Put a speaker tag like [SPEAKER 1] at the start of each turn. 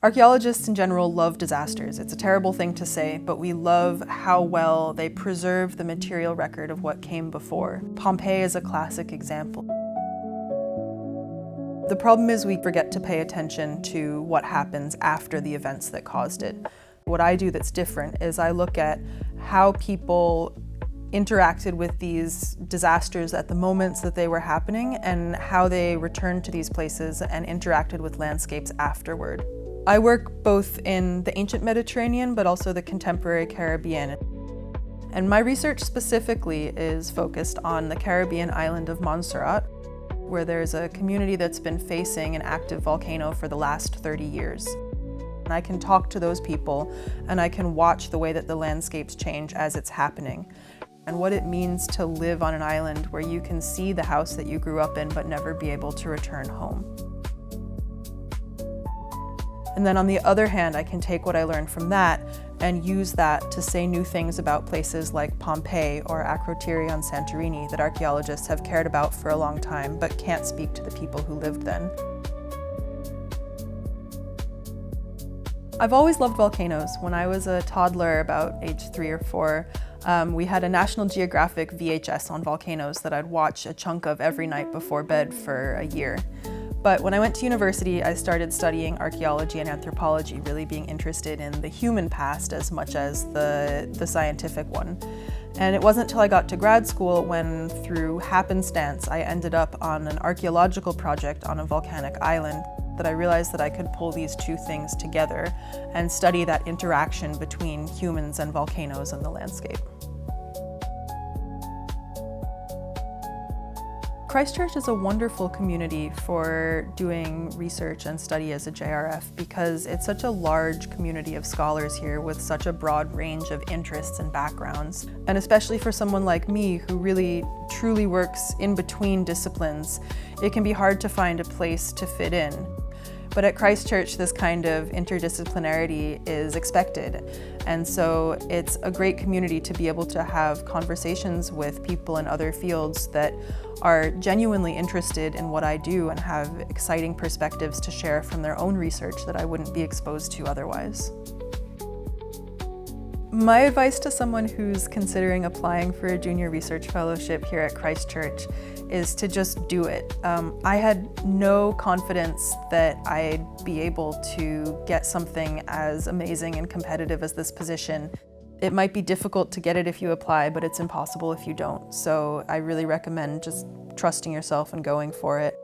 [SPEAKER 1] Archaeologists in general love disasters. It's a terrible thing to say, but we love how well they preserve the material record of what came before. Pompeii is a classic example. The problem is we forget to pay attention to what happens after the events that caused it. What I do that's different is I look at how people interacted with these disasters at the moments that they were happening and how they returned to these places and interacted with landscapes afterward. I work both in the ancient Mediterranean but also the contemporary Caribbean. And my research specifically is focused on the Caribbean island of Montserrat, where there's a community that's been facing an active volcano for the last 30 years. And I can talk to those people and I can watch the way that the landscapes change as it's happening and what it means to live on an island where you can see the house that you grew up in but never be able to return home. And then on the other hand, I can take what I learned from that and use that to say new things about places like Pompeii or Akrotiri on Santorini that archaeologists have cared about for a long time but can't speak to the people who lived then. I've always loved volcanoes. When I was a toddler, about age 3 or 4, we had a National Geographic VHS on volcanoes that I'd watch a chunk of every night before bed for a year. But when I went to university, I started studying archaeology and anthropology, really being interested in the human past as much as the scientific one. And it wasn't until I got to grad school when, through happenstance, I ended up on an archaeological project on a volcanic island that I realized that I could pull these two things together and study that interaction between humans and volcanoes and the landscape. Christchurch is a wonderful community for doing research and study as a JRF because it's such a large community of scholars here with such a broad range of interests and backgrounds. And especially for someone like me who really truly works in between disciplines, it can be hard to find a place to fit in. But at Christchurch, this kind of interdisciplinarity is expected. And so it's a great community to be able to have conversations with people in other fields that are genuinely interested in what I do and have exciting perspectives to share from their own research that I wouldn't be exposed to otherwise. My advice to someone who's considering applying for a junior research fellowship here at Christchurch is to just do it. I had no confidence that I'd be able to get something as amazing and competitive as this position. It might be difficult to get it if you apply, but it's impossible if you don't. So I really recommend just trusting yourself and going for it.